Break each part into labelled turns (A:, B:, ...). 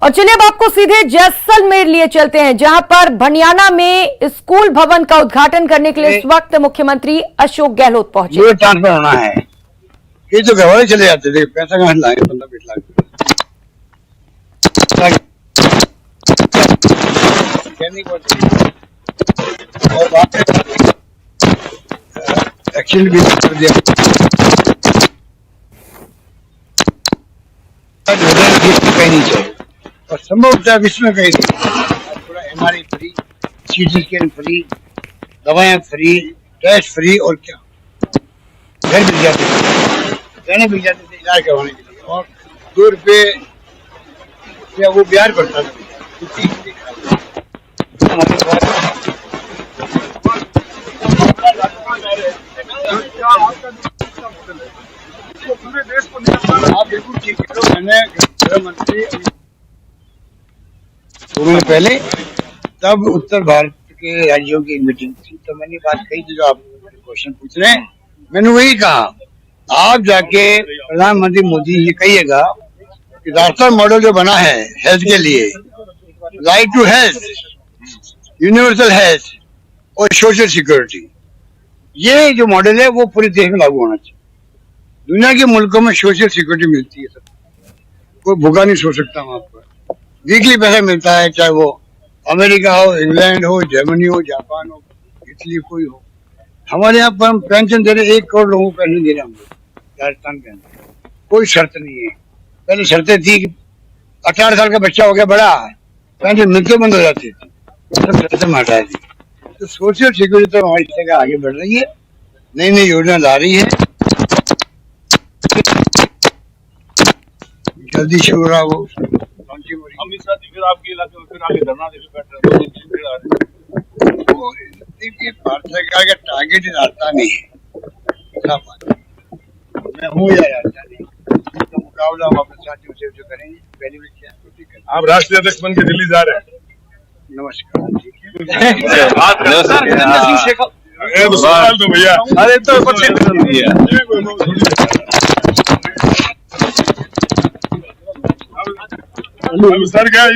A: और चलिए अब आपको सीधे जैसलमेर लिए चलते हैं, जहां पर भनियाना में स्कूल भवन का उद्घाटन करने के लिए इस वक्त मुख्यमंत्री अशोक गहलोत पहुंचे।
B: ये ट्रांसफर होना है, ये तो घर वाले चले जाते थे, पैसा कहाँ लाए 15-20 लाख और एक्चुअली भी कर दिया। कहीं नहीं चाहिए और संभवतः विश्व में कहीं नहीं। थोड़ा MRI free, CT scan free, दवाएं फ्री, टेस्ट फ्री और क्या घर मिल जाते थे, गहने मिल जाते थे इलाज करवाने के लिए। और 2 रुपये या वो ब्याज पड़ता था। पूरे देश को आप बिल्कुल ठीक है। मैंने गृह मंत्री 2 महीने पहले तब उत्तर भारत के राज्यों की एक मीटिंग थी, तो मैंने बात कही थी जो आप क्वेश्चन पूछ रहे हैं। मैंने वही कहा, आप जाके प्रधानमंत्री मोदी जी कहिएगा कि राजस्थान मॉडल जो बना है हेल्थ के लिए, right to health, universal health और सोशल सिक्योरिटी, ये जो मॉडल है वो पूरे देश में लागू होना चाहिए। दुनिया के मुल्कों में सोशल सिक्योरिटी मिलती है, सब कोई भूखा नहीं सो सकता वहां पर, वीकली पैसा मिलता है, चाहे वो अमेरिका हो, इंग्लैंड हो, जर्मनी हो, जापान हो, इटली कोई हो। हमारे यहाँ पर हम पेंशन दे रहे, 1 करोड़ लोगों को पेंशन दे रहे हम लोग राजस्थान के अंदर, कोई शर्त नहीं है। पहले शर्तें थी कि 18 साल का बच्चा हो गया बड़ा, पेंशन मिलते बंद हो जाती थी, सब शर्तें हटा दी। तो सोशल सिक्योरिटी तो हमारी जगह आगे बढ़ रही है, नई नई योजना ला रही है, जल्दी शुरू हो रहा वो।
C: अमित शाह जी फिर आपके इलाके में फिर आगे धरना देकर बैठ रहे हैं।
B: भारत सरकार का टारगेट राजधानी है, मैं हूँ या राजधानी, तो मुकाबला हम अपने साथियों से जो करेंगे। पहले भी क्या
C: आप राष्ट्रीय अध्यक्ष बन के दिल्ली जा रहे हैं।
B: नमस्कार, ठीक है।
C: तो भैया
D: अरे तो
C: सर क्या ये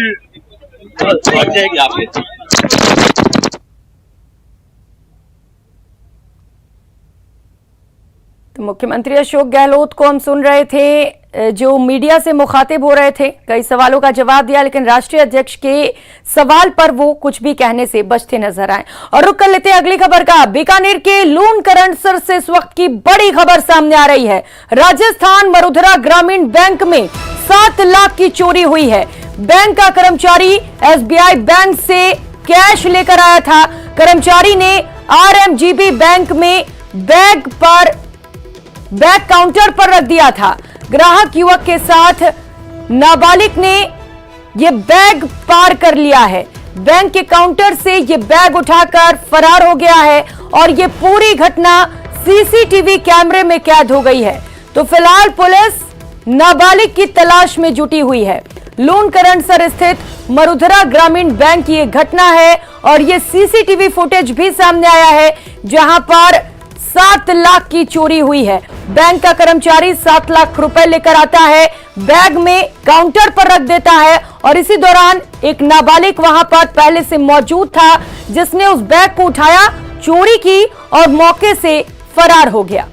A: तो मुख्यमंत्री अशोक गहलोत को हम सुन रहे थे, जो मीडिया से मुखातिब हो रहे थे, कई सवालों का जवाब दिया, लेकिन राष्ट्रीय अध्यक्ष के सवाल पर वो कुछ भी कहने से बचते नजर आए। और रुक कर लेते हैं अगली खबर का। बीकानेर के लूण करंडसर से इस वक्त की बड़ी खबर सामने आ रही है। राजस्थान मरुधरा ग्रामीण बैंक में 7 लाख की चोरी हुई है। बैंक का कर्मचारी एसबीआई बैंक से कैश लेकर आया था। कर्मचारी ने आरएमजीबी बैंक में बैग काउंटर पर रख दिया था। ग्राहक युवक के साथ नाबालिग ने यह बैग पार कर लिया है। बैंक के काउंटर से यह बैग उठाकर फरार हो गया है और यह पूरी घटना सीसीटीवी कैमरे में कैद हो गई है। तो फिलहाल पुलिस नाबालिग की तलाश में जुटी हुई है। लूण करंडसर स्थित मरुधरा ग्रामीण बैंक की यह घटना है और यह सीसीटीवी फुटेज भी सामने आया है, जहां पर 7 लाख की चोरी हुई है। बैंक का कर्मचारी 7 लाख रुपए लेकर आता है, बैग में काउंटर पर रख देता है और इसी दौरान एक नाबालिग वहां पर पहले से मौजूद था, जिसने उस बैग को उठाया, चोरी की और मौके से फरार हो गया।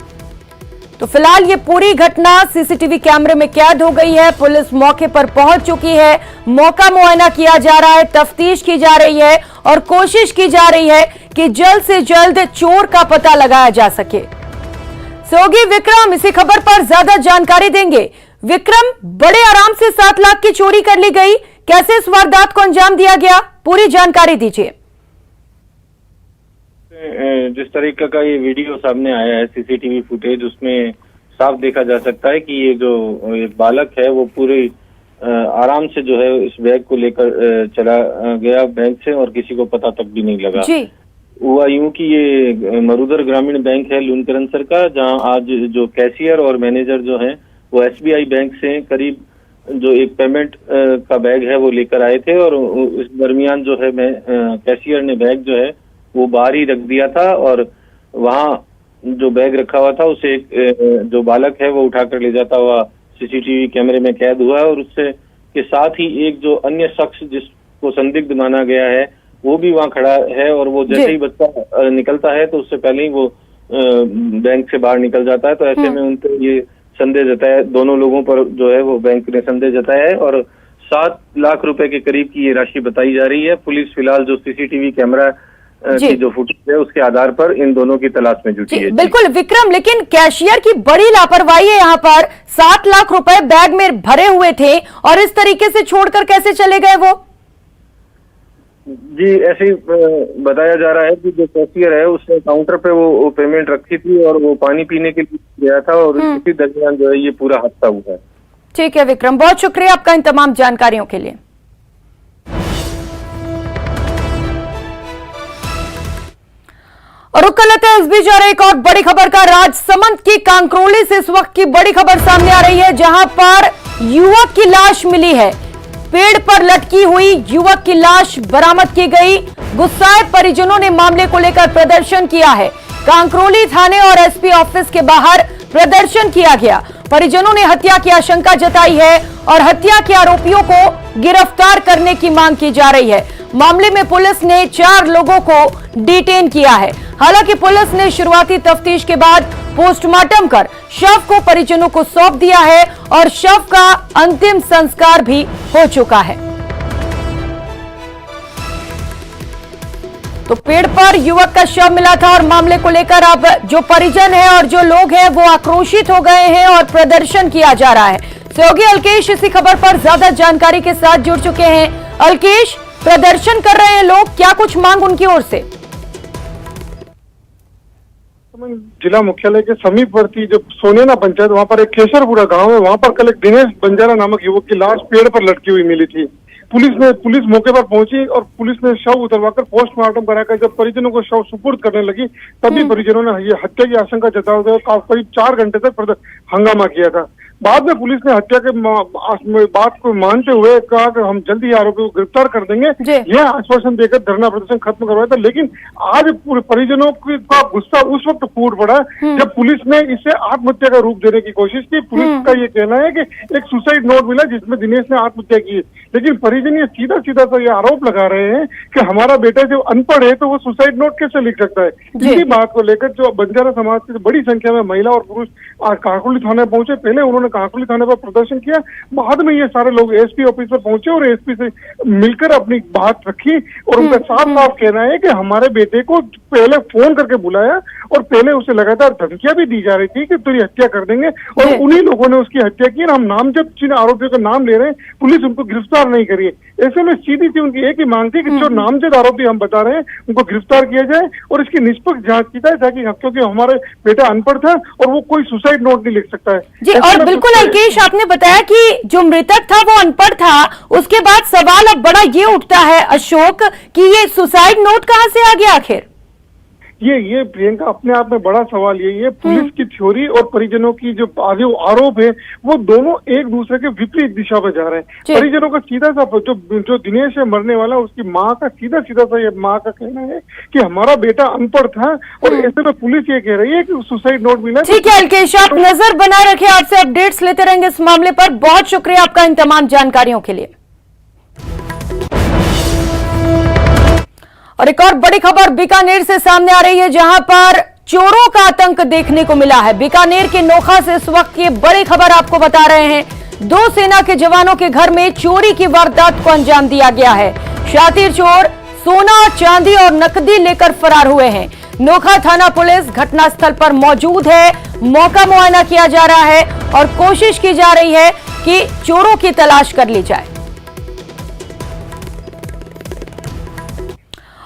A: तो फिलहाल ये पूरी घटना सीसीटीवी कैमरे में कैद हो गई है। पुलिस मौके पर पहुंच चुकी है, मौका मुआयना किया जा रहा है, तफ्तीश की जा रही है और कोशिश की जा रही है कि जल्द से जल्द चोर का पता लगाया जा सके। सहयोगी विक्रम इसी खबर पर ज्यादा जानकारी देंगे। विक्रम, बड़े आराम से 7 लाख की चोरी कर ली गई, कैसे इस वारदात को अंजाम दिया गया, पूरी जानकारी दीजिए।
D: जिस तरीके का ये वीडियो सामने आया है, सीसीटीवी फुटेज, उसमें साफ देखा जा सकता है कि ये जो एक बालक है वो पूरे आराम से जो है इस बैग को लेकर चला गया बैंक से और किसी को पता तक भी नहीं लगा। हुआ यूं कि ये मरुधर ग्रामीण बैंक है लूण करंडसर का, जहां आज जो कैशियर और मैनेजर जो है वो एसबीआई बैंक से करीब जो एक पेमेंट का बैग है वो लेकर आए थे और इस दरमियान जो है कैशियर ने बैग जो है वो बाहर ही रख दिया था और वहां जो बैग रखा हुआ था उसे एक जो बालक है वो उठाकर ले जाता हुआ सीसीटीवी कैमरे में कैद हुआ और उससे के साथ ही एक जो अन्य शख्स जिसको संदिग्ध माना गया है वो भी वहाँ खड़ा है, और वो जैसे ही बच्चा निकलता है तो उससे पहले ही वो बैंक से बाहर निकल जाता है। तो ऐसे में उन पर ये संदेह जताया, दोनों लोगों पर जो है वो बैंक ने संदेह जताया है, और 7 लाख रुपए के करीब की ये राशि बताई जा रही है। पुलिस फिलहाल जो सीसीटीवी कैमरा की जो फुटेज है उसके आधार पर इन दोनों की तलाश में जुटी है।
A: बिल्कुल विक्रम, लेकिन कैशियर की बड़ी लापरवाही है यहाँ पर। 7 लाख रुपए बैग में भरे हुए थे और इस तरीके से छोड़कर कैसे चले गए वो?
D: जी, ऐसे ही बताया जा रहा है कि जो कैशियर है उसने काउंटर पे वो पेमेंट रखी थी और वो पानी पीने के लिए गया था, और इसी दरमियान जो है ये पूरा हादसा हुआ है। ठीक
A: है विक्रम, बहुत शुक्रिया आपका इन तमाम जानकारियों के लिए। और रुक कर लेते हैं इस बीच और एक और बड़ी खबर का। राजसमंद की कांकरोली से इस वक्त की बड़ी खबर सामने आ रही है, जहां पर युवक की लाश मिली है। पेड़ पर लटकी हुई युवक की लाश बरामद की गई। गुस्साए परिजनों ने मामले को लेकर प्रदर्शन किया है। कांकरोली थाने और एसपी ऑफिस के बाहर प्रदर्शन किया गया। परिजनों ने हत्या की आशंका जताई है और हत्या के आरोपियों को गिरफ्तार करने की मांग की जा रही है। मामले में पुलिस ने 4 लोगों को डिटेन किया है। हालांकि पुलिस ने शुरुआती तफ्तीश के बाद पोस्टमार्टम कर शव को परिजनों को सौंप दिया है और शव का अंतिम संस्कार भी हो चुका है। तो पेड़ पर युवक का शव मिला था और मामले को लेकर अब जो परिजन है और जो लोग हैं वो आक्रोशित हो गए हैं और प्रदर्शन किया जा रहा है। सहयोगी अलकेश इसी खबर पर ज्यादा जानकारी के साथ जुड़ चुके हैं। अलकेश, प्रदर्शन कर रहे हैं लोग, क्या कुछ मांग उनकी ओर से?
E: जिला मुख्यालय के समीपवर्ती जो सोनेना पंचायत, वहाँ पर एक केसरपुरा गांव है, वहाँ पर कल एक दिनेश बंजारा नामक युवक की लाश पेड़ पर लटकी हुई मिली थी। पुलिस मौके पर पहुंची और पुलिस ने शव उतरवाकर पोस्टमार्टम कराकर जब परिजनों को शव सुपुर्द करने लगी, तभी परिजनों ने ये हत्या की आशंका जताते हुए करीब 4 घंटे तक हंगामा किया था। बाद में पुलिस ने हत्या के बात को मानते हुए कहा कि हम जल्दी आरोपी को गिरफ्तार कर देंगे, यह आश्वासन देकर धरना प्रदर्शन खत्म करवाया था। लेकिन आज पूरे परिजनों का गुस्सा उस वक्त फूट पड़ा जब पुलिस ने इसे आत्महत्या का रूप देने की कोशिश की। पुलिस का ये कहना है कि एक सुसाइड नोट मिला जिसमें दिनेश ने आत्महत्या की, लेकिन परिजन ये सीधा सा ये आरोप लगा रहे हैं कि हमारा बेटा जो अनपढ़ है तो वो सुसाइड नोट कैसे लिख सकता है। इसी बात को लेकर जो बंजारा समाज की बड़ी संख्या में महिला और पुरुष कांकरोली थाने पहुंचे। पहले उन्होंने कांकरोली थाने पर प्रदर्शन किया, बाद में ये सारे लोग एसपी ऑफिस पर पहुंचे और एसपी से मिलकर अपनी बात रखी और उनका साफ कहना है कि हमारे बेटे को पहले फोन करके बुलाया और पहले उसे लगातार धमकियां भी दी जा रही थी कि तेरी हत्या कर देंगे, और उन्हीं लोगों ने उसकी हत्या की। हम नाम जब जिन आरोपियों का नाम ले रहे हैं, पुलिस उनको गिरफ्तार नहीं करी है। ऐसे में सीधी सी उनकी एक ही मांग थी कि जो नामजद आरोपी हम बता रहे हैं उनको गिरफ्तार किया जाए और इसकी निष्पक्ष जांच की जाए, ताकि क्योंकि हमारे बेटा अनपढ़ था और वो कोई सुसाइड नोट नहीं लिख सकता है
A: जी। और बिल्कुल अलकेश, आपने बताया कि जो मृतक था वो अनपढ़ था, उसके बाद सवाल अब बड़ा ये उठता है अशोक कि ये सुसाइड नोट कहां से आ गया आखिर?
E: ये प्रियंका अपने आप में बड़ा सवाल यही है। पुलिस की थ्योरी और परिजनों की जो आरोप है वो दोनों एक दूसरे के विपरीत दिशा में जा रहे हैं। परिजनों का सीधा सा जो दिनेश है मरने वाला, उसकी माँ का सीधा सा ये माँ का कहना है कि हमारा बेटा अनपढ़ था और ऐसे में पुलिस ये कह रही है कि सुसाइड नोट मिला।
A: ठीक है अलकेश, आप नजर बनाए रखें, आपसे अपडेट्स लेते रहेंगे इस मामले पर। बहुत शुक्रिया आपका इन तमाम जानकारियों के लिए। और एक और बड़ी खबर बीकानेर से सामने आ रही है, जहां पर चोरों का आतंक देखने को मिला है। बीकानेर के नोखा से इस वक्त की बड़ी खबर आपको बता रहे हैं। 2 सेना के जवानों के घर में चोरी की वारदात को अंजाम दिया गया है। शातिर चोर सोना, चांदी और नकदी लेकर फरार हुए हैं। नोखा थाना पुलिस घटनास्थल पर मौजूद है। मौका मुआयना किया जा रहा है और कोशिश की जा रही है कि चोरों की तलाश कर ली जाए।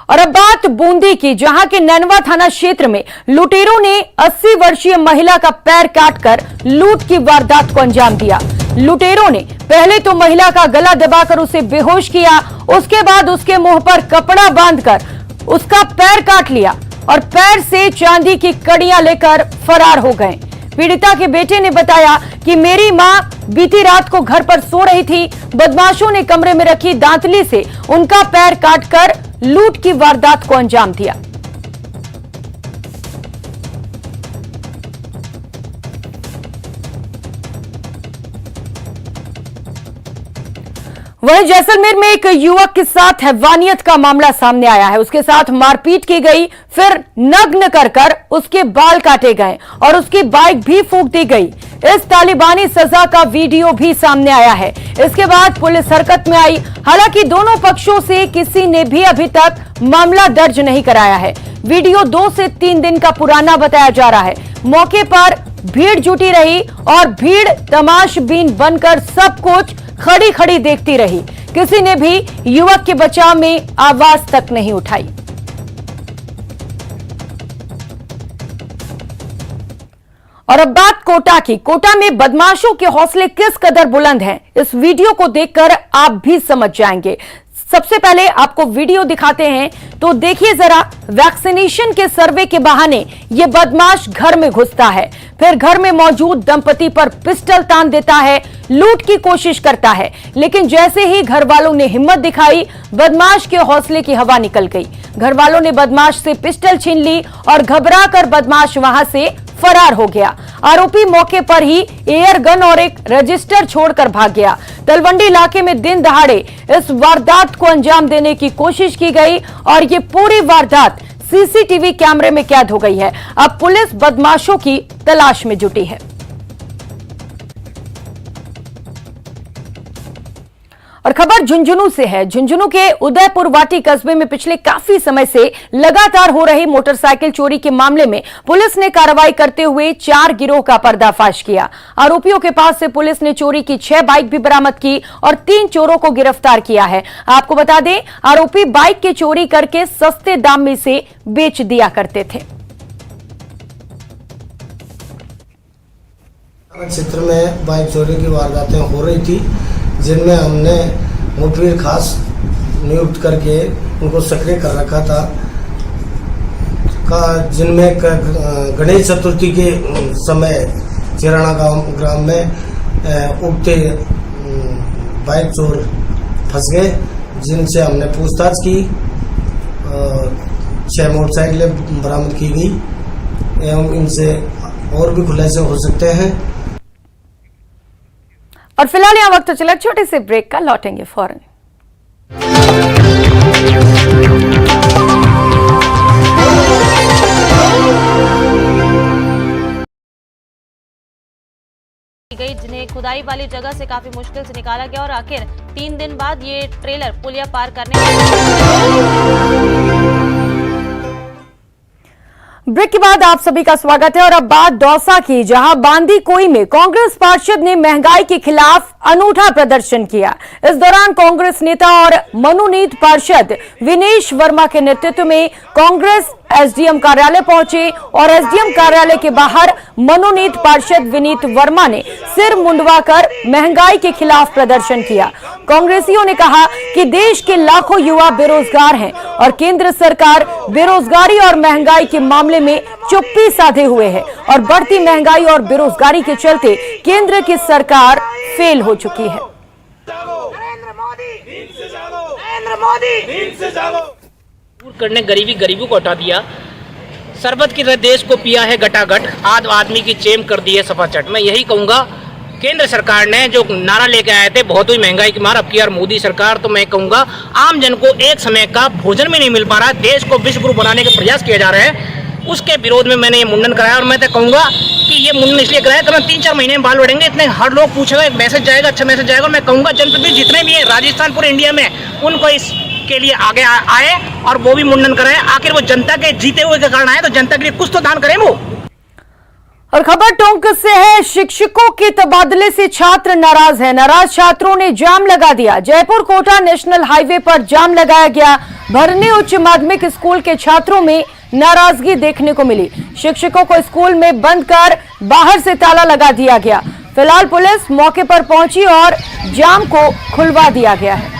A: और अब बात बूंदी की, जहां के नैनवा थाना क्षेत्र में लुटेरों ने 80 वर्षीय महिला का पैर काटकर लूट की वारदात को अंजाम दिया। लुटेरों ने पहले तो महिला का गला दबाकर उसे बेहोश किया, उसके बाद उसके मुंह पर कपड़ा बांधकर उसका पैर काट लिया और पैर से चांदी की कड़ियां लेकर फरार हो गए। पीड़िता के बेटे ने बताया कि मेरी मां बीती रात को घर पर सो रही थी, बदमाशों ने कमरे में रखी दांतली से उनका पैर काटकर लूट की वारदात को अंजाम दिया। वहीं जैसलमेर में एक युवक के साथ हैवानियत का मामला सामने आया है। उसके साथ मारपीट की गई, फिर नग्न कर उसके बाल काटे गए और उसकी बाइक भी फूंक दी गई। इस तालिबानी सजा का वीडियो भी सामने आया है। इसके बाद पुलिस हरकत में आई। हालांकि दोनों पक्षों से किसी ने भी अभी तक मामला दर्ज नहीं कराया है। वीडियो 2 से 3 दिन का पुराना बताया जा रहा है। मौके पर भीड़ जुटी रही और भीड़ तमाशबीन बनकर सब कुछ खड़ी खड़ी देखती रही। किसी ने भी युवक के बचाव में आवाज तक नहीं उठाई। और अब बात कोटा की। कोटा में बदमाशों के हौसले किस कदर बुलंद हैं, इस वीडियो को देखकर आप भी समझ जाएंगे। सबसे पहले आपको वीडियो दिखाते हैं तो देखिए जरा। वैक्सीनेशन के सर्वे के बहाने ये बदमाश घर में घुसता है, फिर घर में मौजूद दंपति पर पिस्टल तान देता है, लूट की कोशिश करता है। लेकिन जैसे ही घर वालों ने हिम्मत दिखाई, बदमाश के हौसले की हवा निकल गई। घर वालों ने बदमाश से पिस्टल छीन ली और घबराकर बदमाश वहां से फरार हो गया। आरोपी मौके पर ही एयर गन और एक रजिस्टर छोड़कर भाग गया। तलवंडी इलाके में दिन दहाड़े इस वारदात को अंजाम देने की कोशिश की गई और ये पूरी वारदात सीसीटीवी कैमरे में कैद हो गई है। अब पुलिस बदमाशों की तलाश में जुटी है। और खबर झुंझुनू से है। झुंझुनू के उदयपुर वाटी कस्बे में पिछले काफी समय से लगातार हो रही मोटरसाइकिल चोरी के मामले में पुलिस ने कार्रवाई करते हुए 4 गिरोह का पर्दाफाश किया। आरोपियों के पास से पुलिस ने चोरी की 6 बाइक भी बरामद की और 3 चोरों को गिरफ्तार किया है। आपको बता दें, आरोपी बाइक की चोरी करके सस्ते दाम में से बेच दिया करते थे।
F: क्षेत्र में बाइक चोरी की वारदातें हो रही थी, जिनमें हमने मुठभेड़ खास नियुक्त करके उनको सक्रिय कर रखा था, जिनमें गणेश चतुर्थी के समय चिराना ग्राम में उगते बाइक चोर फंस गए, जिनसे हमने पूछताछ की। 6 मोटरसाइकिलें बरामद की गई एवं इनसे और भी खुलासे हो सकते हैं।
A: और फिलहाल यहां वक्त चला छोटे से ब्रेक का, लौटेंगे फौरन।
G: गई, जिन्हें खुदाई वाली जगह से काफी मुश्किल से निकाला गया और आखिर 3 दिन बाद ये ट्रेलर पुलिया पार करने।
A: ब्रेक के बाद आप सभी का स्वागत है। और अब बात दौसा की, जहां बांदीकुई में कांग्रेस पार्षद ने महंगाई के खिलाफ अनूठा प्रदर्शन किया। इस दौरान कांग्रेस नेता और मनोनीत पार्षद विनेश वर्मा के नेतृत्व में कांग्रेस एसडीएम कार्यालय पहुंचे और एसडीएम कार्यालय के बाहर मनोनीत पार्षद विनीत वर्मा ने सिर मुंडवाकर महंगाई के खिलाफ प्रदर्शन किया। कांग्रेसियों ने कहा कि देश के लाखों युवा बेरोजगार हैं और केंद्र सरकार बेरोजगारी और महंगाई के मामले में चुप्पी साधे हुए है और बढ़ती महंगाई और बेरोजगारी के चलते केंद्र की सरकार फेल हो चुकी है।
H: दूर करने गरीबी को हटा दिया, शरबत की तरह देश को पिया है गटागट, आदमी की चेम कर दी है सफाचट। मैं यही कहूँगा, केंद्र सरकार ने जो नारा लेके आए थे बहुत हुई महंगाई की मार, अब की यार मोदी सरकार, तो मैं कहूँगा आम जन को एक समय का भोजन भी नहीं मिल पा रहा, देश को विश्व गुरु बनाने के प्रयास किए जा रहे हैं। उसके विरोध में मैंने ये मुंडन कराया और मैं तो कहूँगा कि ये मुंडन इसलिए कराया कि 3-4 महीने में बाल बढ़ेंगे, इतने हर लोग पूछेगा, एक मैसेज जाएगा, अच्छा मैसेज जाएगा। मैं कहूँगा जनप्रतिनिधि जितने भी हैं राजस्थान पूरे इंडिया में, उनको इस के लिए आगे आए और वो भी मुंडन कराएं। आखिर वो जनता के जीते हुए के कारण आए, तो जनता के लिए कुछ तो दान करें वो।
A: और खबर टोंक से है। शिक्षकों के तबादले से छात्र नाराज हैं। नाराज छात्रों ने जाम लगा दिया। जयपुर कोटा नेशनल हाईवे पर जाम लगाया गया। भरनी उच्च माध्यमिक स्कूल के छात्रों में नाराजगी देखने को मिली। शिक्षकों को स्कूल में बंद कर बाहर से ताला लगा दिया गया। फिलहाल पुलिस मौके पर पहुंची और जाम को खुलवा दिया गया है।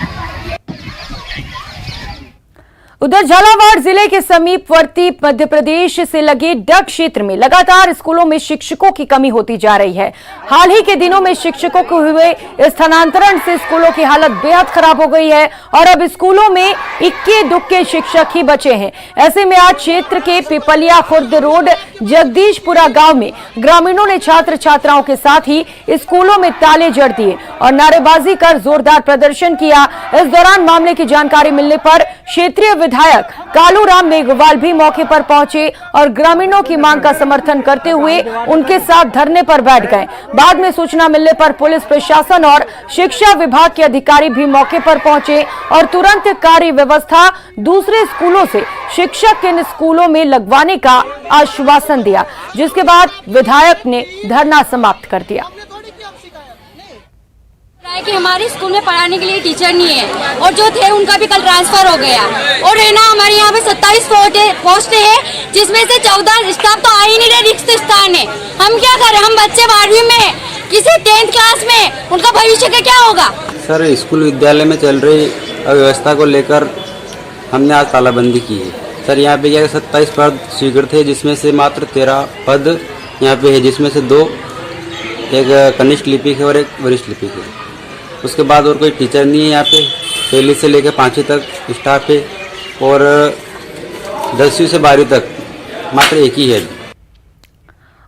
A: उधर झालावाड़ जिले के समीपवर्ती मध्य प्रदेश से लगे डग क्षेत्र में लगातार स्कूलों में शिक्षकों की कमी होती जा रही है। हाल ही के दिनों में शिक्षकों को हुए स्थानांतरण से स्कूलों की हालत बेहद खराब हो गई है और अब स्कूलों में इक्के दुक्के शिक्षक ही बचे हैं। ऐसे में आज क्षेत्र के पिपलिया खुर्द रोड जगदीशपुरा गांव में ग्रामीणों ने छात्र छात्राओं के साथ ही स्कूलों में ताले जड़ दिए और नारेबाजी कर जोरदार प्रदर्शन किया। इस दौरान मामले की जानकारी मिलने पर क्षेत्रीय विधायक कालूराम मेघवाल भी मौके पर पहुंचे और ग्रामीणों की मांग का समर्थन करते हुए उनके साथ धरने पर बैठ गए। बाद में सूचना मिलने पर पुलिस प्रशासन और शिक्षा विभाग के अधिकारी भी मौके पर पहुंचे और तुरंत कार्य व्यवस्था दूसरे स्कूलों से शिक्षक इन स्कूलों में लगवाने का आश्वासन दिया, जिसके बाद विधायक ने धरना समाप्त कर दिया।
I: कि हमारे स्कूल में पढ़ाने के लिए टीचर नहीं है और जो थे उनका भी कल ट्रांसफर हो गया और है ना हमारे यहाँ पे 27 पोस्ट है जिसमें से 14 स्टाफ तो आ ही नहीं रहे, रिक्त स्थान है। हम क्या करें? हम बच्चे 12वीं में, किसी 10th क्लास में, उनका भविष्य का क्या होगा?
J: सर, स्कूल विद्यालय में चल रही अव्यवस्था को लेकर हमने आज तालाबंदी की है। सर, यहाँ पे क्या 27 पद स्वीकृत थे जिसमें से मात्र 13 पद यहाँ पे है, जिसमें से 2 एक कनिष्ठ लिपिक है और एक वरिष्ठ लिपिक है। उसके बाद और कोई टीचर नहीं है यहाँ पे। पहली से लेकर 5वीं तक स्टाफ है और 10वीं से 12वीं तक मात्र एक ही है।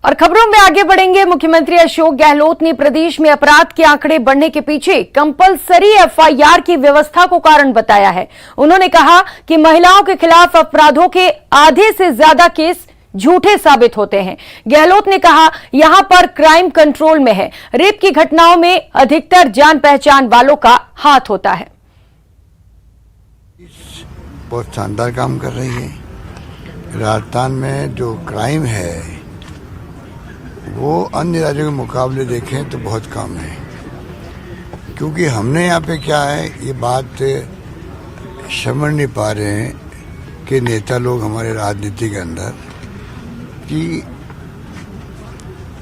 A: और खबरों में आगे बढ़ेंगे। मुख्यमंत्री अशोक गहलोत ने प्रदेश में अपराध के आंकड़े बढ़ने के पीछे कंपलसरी एफआईआर की व्यवस्था को कारण बताया है। उन्होंने कहा कि महिलाओं के खिलाफ अपराधों के आधे से ज्यादा केस झूठे साबित होते हैं। गहलोत ने कहा यहां पर क्राइम कंट्रोल में है। रेप की घटनाओं में अधिकतर जान पहचान वालों का हाथ होता है।
K: बहुत शानदार काम कर रही है। राजस्थान में जो क्राइम है वो अन्य राज्यों के मुकाबले देखें तो बहुत कम है, क्योंकि हमने यहाँ पे क्या है, ये बात समझ नहीं पा रहे हैं कि नेता लोग हमारे राजनीति के अंदर कि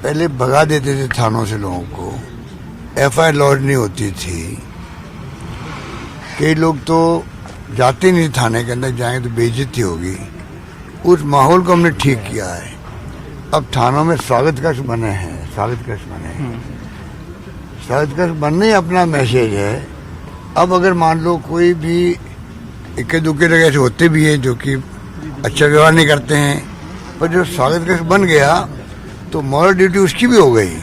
K: पहले भगा देते थे थानों से लोगों को, एफआईआर लॉन्च नहीं होती थी। कई लोग तो जाते नहीं थाने के अंदर, जाएंगे तो बेइज्जती होगी। उस माहौल को हमने ठीक किया है। अब थानों में स्वागत कक्ष बने हैं, स्वागत कक्ष बनने ही अपना मैसेज है। अब अगर मान लो कोई भी इक्के दुक्के लोग ऐसे होते भी हैं जो कि अच्छा व्यवहार नहीं करते हैं, पर जो स्वागत कक्ष बन गया तो मॉरल ड्यूटी उसकी भी हो गई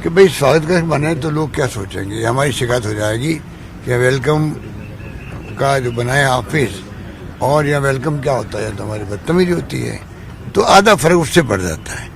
K: कि भाई स्वागत कक्ष बने तो लोग क्या सोचेंगे। हमारी शिकायत हो जाएगी कि वेलकम का जो बनाया ऑफिस और यहाँ वेलकम क्या होता है तो हमारी बदतमीजी होती है, तो आधा फर्क उससे पड़ जाता है।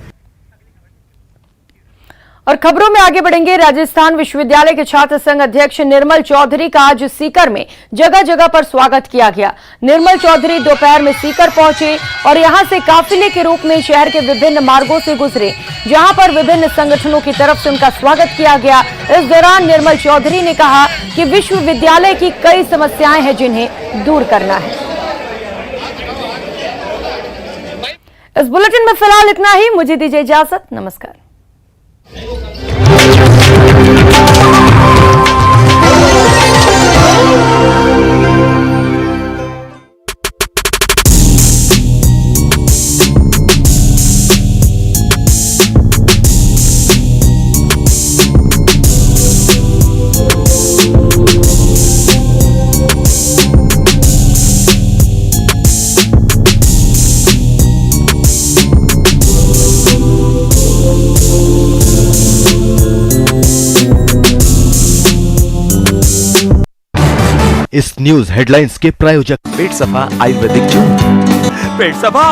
A: और खबरों में आगे बढ़ेंगे। राजस्थान विश्वविद्यालय के छात्र संघ अध्यक्ष निर्मल चौधरी का आज सीकर में जगह जगह पर स्वागत किया गया। निर्मल चौधरी दोपहर में सीकर पहुंचे और यहां से काफिले के रूप में शहर के विभिन्न मार्गों से गुजरे, जहां पर विभिन्न संगठनों की तरफ से उनका स्वागत किया गया। इस दौरान निर्मल चौधरी ने कहा कि विश्वविद्यालय की कई समस्याएं हैं जिन्हें दूर करना है। इस बुलेटिन में फिलहाल इतना ही। मुझे दीजिए इजाजत। नमस्कार।
L: इस न्यूज हेडलाइंस के प्रायोजक पेट सफा आयुर्वेदिक जून। पेट सफा